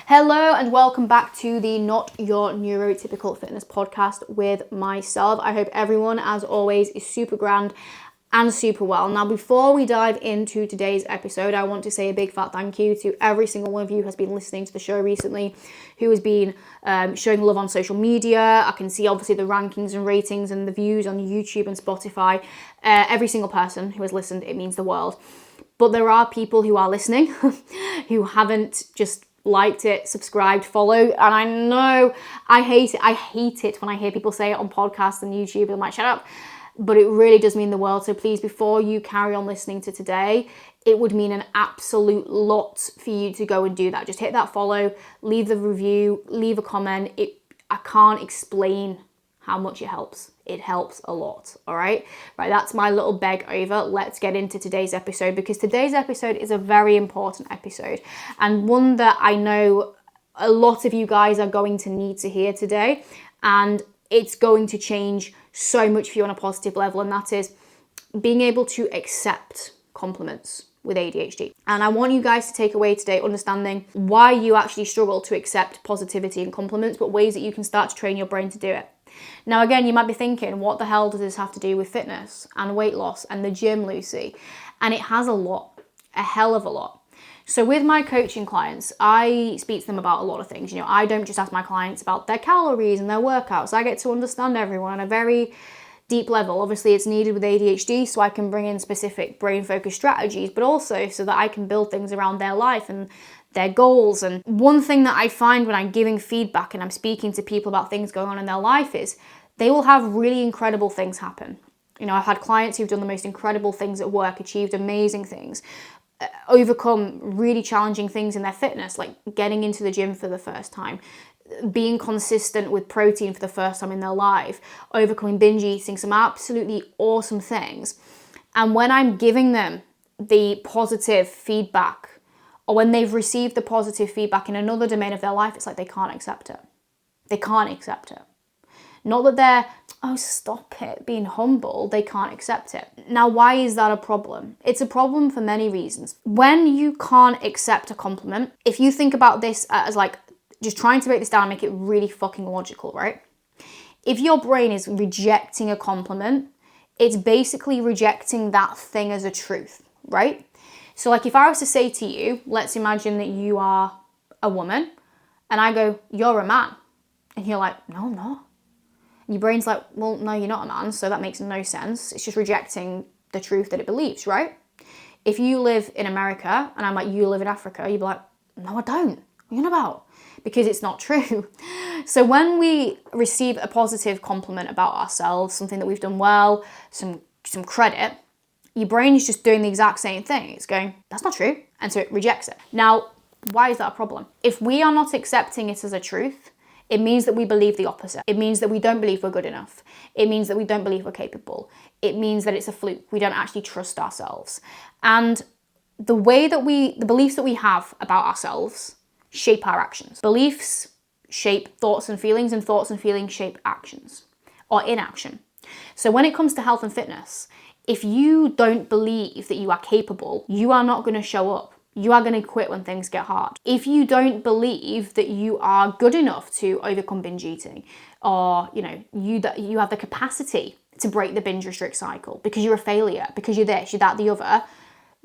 Hello and welcome back to the Not Your Neurotypical Fitness podcast with myself. I hope everyone, as always, is super grand and super well. Now, before we dive into today's episode, I want to say a big fat thank you to every single one of you who has been listening to the show recently, who has been showing love on social media. I can see obviously the rankings and ratings and the views on YouTube and Spotify. Every single person who has listened, it means the world. But there are people who are listening who haven't just liked it, subscribed, followed, and I know I hate it when I hear people say it on podcasts and YouTube. I'm like, shut up. But it really does mean the world. So please, before you carry on listening to today, it would mean an absolute lot for you to go and do that. Just hit that follow, leave the review, leave a comment. I can't explain how much it helps. It helps a lot, all right? Right, that's my little beg over. Let's get into today's episode, because today's episode is a very important episode and one that I know a lot of you guys are going to need to hear today, and it's going to change so much for you on a positive level, and that is being able to accept compliments with ADHD. And I want you guys to take away today understanding why you actually struggle to accept positivity and compliments, but ways that you can start to train your brain to do it. Now, again, you might be thinking, what the hell does this have to do with fitness and weight loss and the gym, Lucy? And it has a lot, a hell of a lot. So with my coaching clients, I speak to them about a lot of things. You know, I don't just ask my clients about their calories and their workouts. I get to understand everyone on a very deep level. Obviously, it's needed with ADHD, so I can bring in specific brain-focused strategies, but also so that I can build things around their life and their goals. And one thing that I find when I'm giving feedback and I'm speaking to people about things going on in their life is they will have really incredible things happen. You know, I've had clients who've done the most incredible things at work, achieved amazing things, overcome really challenging things in their fitness, like getting into the gym for the first time, being consistent with protein for the first time in their life, overcoming binge eating, some absolutely awesome things. And when I'm giving them the positive feedback, or when they've received the positive feedback in another domain of their life, it's like they can't accept it. They can't accept it. Not that they're, oh, stop it, being humble, they can't accept it. Now, why is that a problem? It's a problem for many reasons. When you can't accept a compliment, if you think about this as like, just trying to break this down and make it really fucking logical, right? If your brain is rejecting a compliment, it's basically rejecting that thing as a truth, right? So like if I was to say to you, let's imagine that you are a woman, and I go, you're a man. And you're like, no, I'm not. And your brain's like, well, no, you're not a man, so that makes no sense. It's just rejecting the truth that it believes, right? If you live in America, and I'm like, you live in Africa, you'd be like, no, I don't. What are you on about? Because it's not true. So when we receive a positive compliment about ourselves, something that we've done well, some credit, your brain is just doing the exact same thing. It's going, that's not true. And so it rejects it. Now, why is that a problem? If we are not accepting it as a truth, it means that we believe the opposite. It means that we don't believe we're good enough. It means that we don't believe we're capable. It means that it's a fluke. We don't actually trust ourselves. And the beliefs that we have about ourselves shape our actions. Beliefs shape thoughts and thoughts and feelings shape actions or inaction. So when it comes to health and fitness, if you don't believe that you are capable, you are not going to show up. You are going to quit when things get hard. If you don't believe that you are good enough to overcome binge eating, or you have the capacity to break the binge restrict cycle because you're a failure, because you're this, you're that, the other,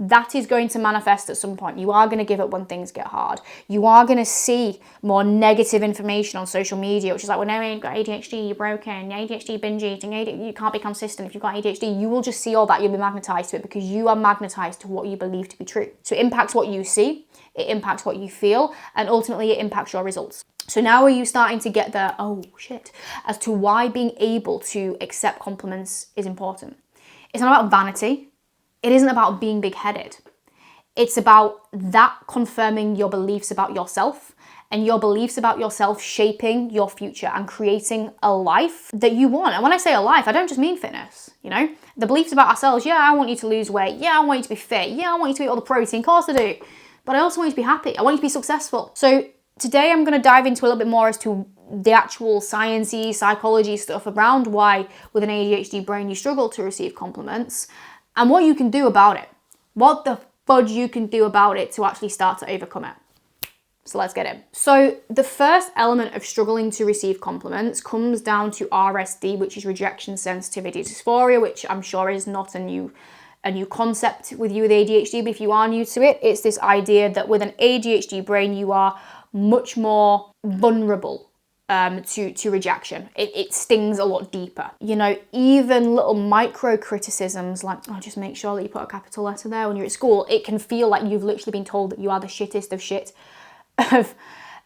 that is going to manifest at some point. You are going to give up when things get hard. You are going to see more negative information on social media, which is like, well, no, you've got ADHD, you're broken, ADHD, binge eating, you can't be consistent if you've got ADHD. You will just see all that. You'll be magnetized to it because you are magnetized to what you believe to be true. So it impacts what you see, it impacts what you feel, and ultimately it impacts your results. So now are you starting to get the, oh shit, as to why being able to accept compliments is important? It's not about vanity. It isn't about being big-headed. It's about that confirming your beliefs about yourself, and your beliefs about yourself shaping your future and creating a life that you want. And when I say a life, I don't just mean fitness, you know? The beliefs about ourselves, yeah, I want you to lose weight. Yeah, I want you to be fit. Yeah, I want you to eat all the protein. Of course I do. But I also want you to be happy. I want you to be successful. So today I'm going to dive into a little bit more as to the actual sciencey, psychology stuff around why with an ADHD brain you struggle to receive compliments, and what you can do about it. What the fudge you can do about it to actually start to overcome it. So let's get in. So the first element of struggling to receive compliments comes down to RSD, which is rejection sensitivity dysphoria, which I'm sure is not a new concept with you with ADHD, but if you are new to it, it's this idea that with an ADHD brain, you are much more vulnerable to rejection. It stings a lot deeper. You know, even little micro criticisms like, oh, just make sure that you put a capital letter there when you're at school, it can feel like you've literally been told that you are the shittest of shit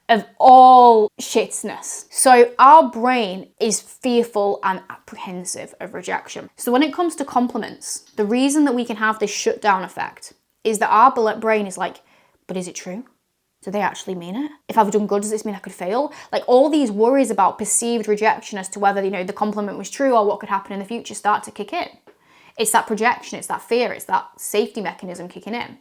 of all shitness. So our brain is fearful and apprehensive of rejection. So when it comes to compliments, the reason that we can have this shutdown effect is that our brain is like, but is it true? Do they actually mean it? If I've done good, does this mean I could fail? Like all these worries about perceived rejection as to whether, you know, the compliment was true or what could happen in the future start to kick in. It's that projection, it's that fear, it's that safety mechanism kicking in.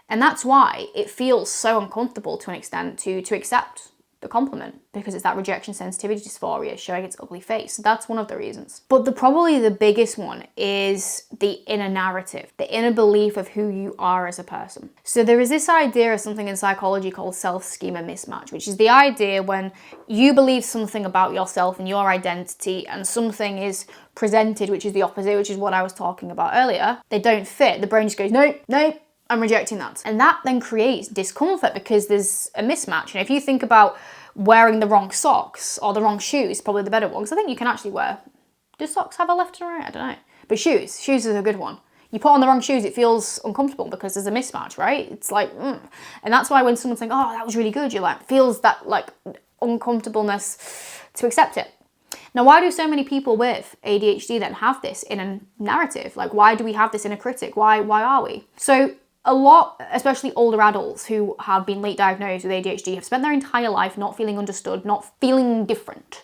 And that's why it feels so uncomfortable to an extent to accept the compliment, because it's that rejection sensitivity dysphoria showing its ugly face. So that's one of the reasons. But probably the biggest one is the inner narrative, the inner belief of who you are as a person. So there is this idea of something in psychology called self-schema mismatch, which is the idea when you believe something about yourself and your identity and something is presented, which is the opposite, which is what I was talking about earlier. They don't fit. The brain just goes, nope, nope. I'm rejecting that. And that then creates discomfort because there's a mismatch. And if you think about wearing the wrong socks or the wrong shoes, probably the better one, because I think you can actually wear, do socks have a left and a right? I don't know. But shoes is a good one. You put on the wrong shoes, it feels uncomfortable because there's a mismatch, right? It's like, And that's why when someone's saying, oh, that was really good, you're like, feels that like uncomfortableness to accept it. Now, why do so many people with ADHD then have this in a narrative? Like, why do we have this in a critic? Why are we? So a lot, especially older adults who have been late diagnosed with ADHD, have spent their entire life not feeling understood, not feeling different.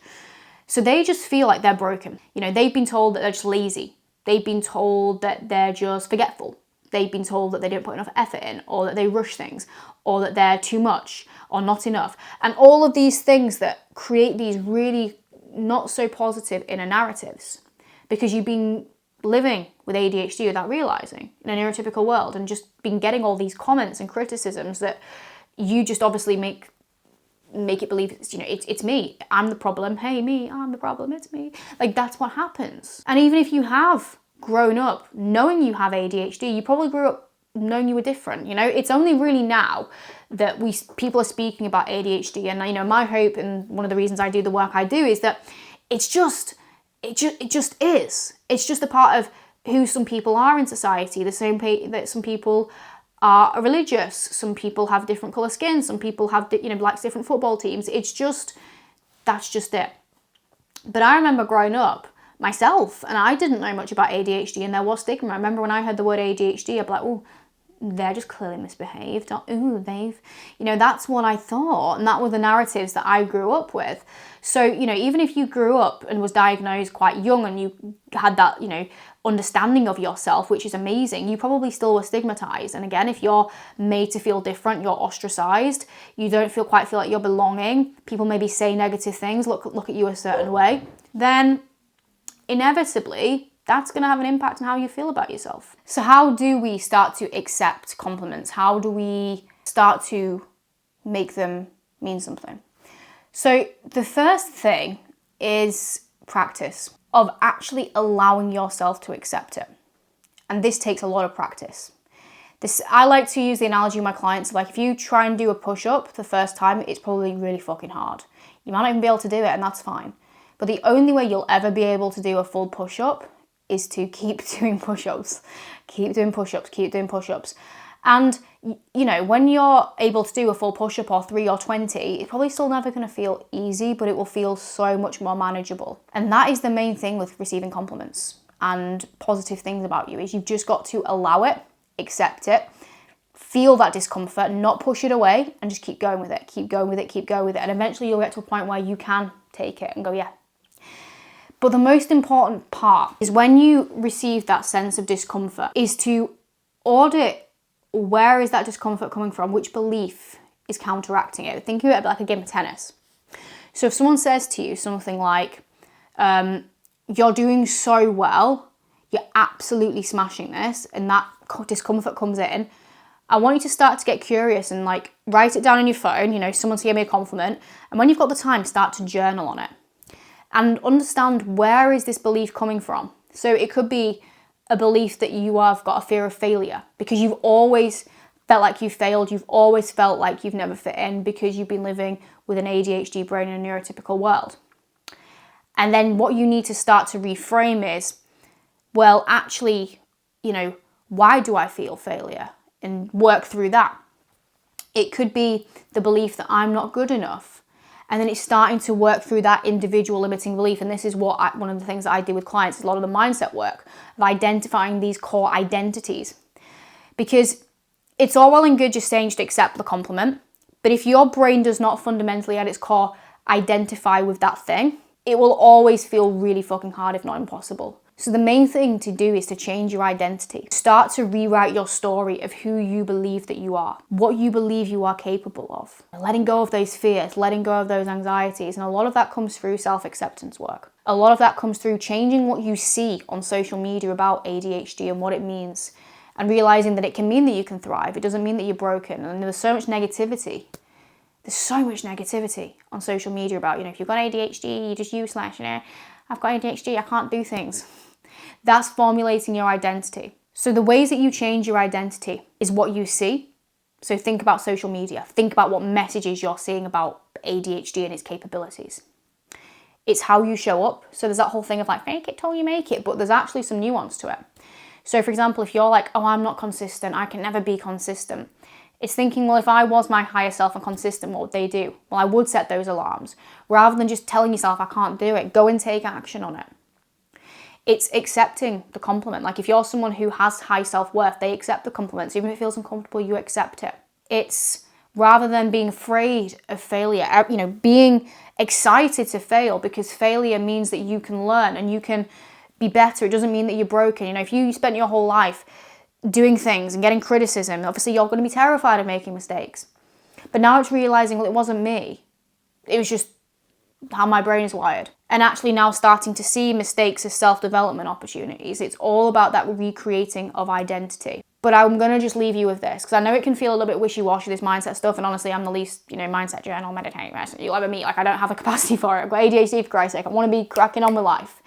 So they just feel like they're broken. You know, they've been told that they're just lazy. They've been told that they're just forgetful. They've been told that they don't put enough effort in, or that they rush things, or that they're too much, or not enough. And all of these things that create these really not so positive inner narratives, because you've been living with ADHD without realizing in a neurotypical world and just been getting all these comments and criticisms that you just obviously make it believe it's, you know, it's me, I'm the problem, hey me, I'm the problem, it's me. Like that's what happens. And even if you have grown up knowing you have ADHD, you probably grew up knowing you were different. You know, it's only really now that people are speaking about ADHD, and you know, my hope and one of the reasons I do the work I do is that it just is. It's just a part of who some people are in society. The same that some people are religious, some people have different colour skin, some people have, you know, like different football teams. It's just, that's just it. But I remember growing up myself and I didn't know much about ADHD and there was stigma. I remember when I heard the word ADHD, I'd be like, oh, they're just clearly misbehaved. Ooh, that's what I thought. And that were the narratives that I grew up with. So, you know, even if you grew up and was diagnosed quite young and you had that, you know, understanding of yourself, which is amazing, you probably still were stigmatized. And again, if you're made to feel different, you're ostracized, you don't quite feel like you're belonging, people maybe say negative things, look at you a certain way, then inevitably, that's going to have an impact on how you feel about yourself. So how do we start to accept compliments? How do we start to make them mean something? So the first thing is practice of actually allowing yourself to accept it. And this takes a lot of practice. I like to use the analogy with my clients, like if you try and do a push-up the first time, it's probably really fucking hard. You might not even be able to do it, and that's fine. But the only way you'll ever be able to do a full push-up is to keep doing push-ups, keep doing push-ups, keep doing push-ups. And, you know, when you're able to do a full push-up or 3 or 20, it's probably still never going to feel easy, but it will feel so much more manageable. And that is the main thing with receiving compliments and positive things about you, is you've just got to allow it, accept it, feel that discomfort, not push it away, and just keep going with it, keep going with it, keep going with it. And eventually you'll get to a point where you can take it and go, yeah. But the most important part is when you receive that sense of discomfort is to audit, where is that discomfort coming from? Which belief is counteracting it? Think of it like a game of tennis. So if someone says to you something like, you're doing so well, you're absolutely smashing this, and that discomfort comes in, I want you to start to get curious and like write it down on your phone, you know, someone's gave me a compliment. And when you've got the time, start to journal on it and understand, where is this belief coming from? So it could be a belief that you have got a fear of failure because you've always felt like you failed. You've always felt like you've never fit in because you've been living with an ADHD brain in a neurotypical world. And then what you need to start to reframe is, well, actually, you know, why do I feel failure? And work through that. It could be the belief that I'm not good enough. And then it's starting to work through that individual limiting belief. And this is one of the things that I do with clients, is a lot of the mindset work of identifying these core identities. Because it's all well and good just saying just accept the compliment. But if your brain does not fundamentally at its core identify with that thing, it will always feel really fucking hard, if not impossible. So the main thing to do is to change your identity. Start to rewrite your story of who you believe that you are, what you believe you are capable of. Letting go of those fears, letting go of those anxieties. And a lot of that comes through self-acceptance work. A lot of that comes through changing what you see on social media about ADHD and what it means. And realizing that it can mean that you can thrive. It doesn't mean that you're broken. And there's so much negativity. There's so much negativity on social media about, you know, if you've got ADHD, you're just useless, you know, I've got ADHD, I can't do things. That's formulating your identity. So the ways that you change your identity is what you see. So think about social media. Think about what messages you're seeing about ADHD and its capabilities. It's how you show up. So there's that whole thing of like, fake it till you make it, but there's actually some nuance to it. So for example, if you're like, oh, I'm not consistent, I can never be consistent. It's thinking, well, if I was my higher self and consistent, what would they do? Well, I would set those alarms. Rather than just telling yourself, I can't do it, go and take action on it. It's accepting the compliment. Like if you're someone who has high self-worth, they accept the compliments. Even if it feels uncomfortable, you accept it. It's rather than being afraid of failure, you know, being excited to fail, because failure means that you can learn and you can be better. It doesn't mean that you're broken. You know, if you spent your whole life doing things and getting criticism, obviously you're going to be terrified of making mistakes. But now it's realizing, well, it wasn't me. It was just how my brain is wired. And actually now starting to see mistakes as self-development opportunities. It's all about that recreating of identity. But I'm going to just leave you with this, because I know it can feel a little bit wishy-washy, this mindset stuff, and honestly, I'm the least, you know, mindset journal, meditate, rest, you'll ever meet. Like, I don't have the capacity for it. I've got ADHD, for Christ's sake. I want to be cracking on with life.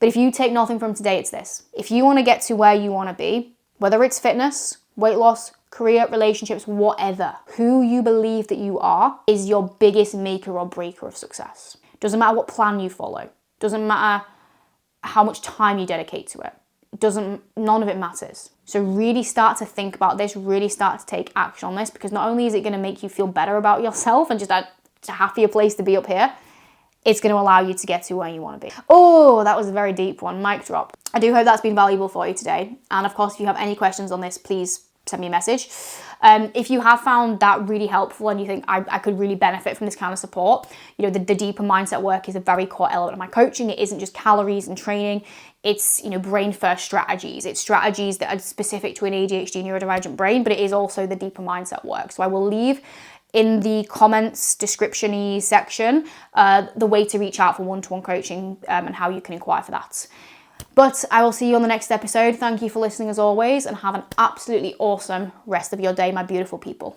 But if you take nothing from today, it's this. If you want to get to where you want to be, whether it's fitness, weight loss, career, relationships, whatever, who you believe that you are is your biggest maker or breaker of success. Doesn't matter what plan you follow. Doesn't matter how much time you dedicate to it. None of it matters. So really start to think about this, really start to take action on this, because not only is it going to make you feel better about yourself and just a happier place to be up here, it's going to allow you to get to where you want to be. Oh, that was a very deep one. Mic drop. I do hope that's been valuable for you today. And of course, if you have any questions on this, please send me a message. If you have found that really helpful and you think I could really benefit from this kind of support, you know, the deeper mindset work is a very core element of my coaching. It isn't just calories and training. It's, you know, brain first strategies. It's strategies that are specific to an ADHD neurodivergent brain, but it is also the deeper mindset work. So I will leave in the comments description-y section the way to reach out for one-to-one coaching and how you can inquire for that. But I will see you on the next episode. Thank you for listening as always, and have an absolutely awesome rest of your day, my beautiful people.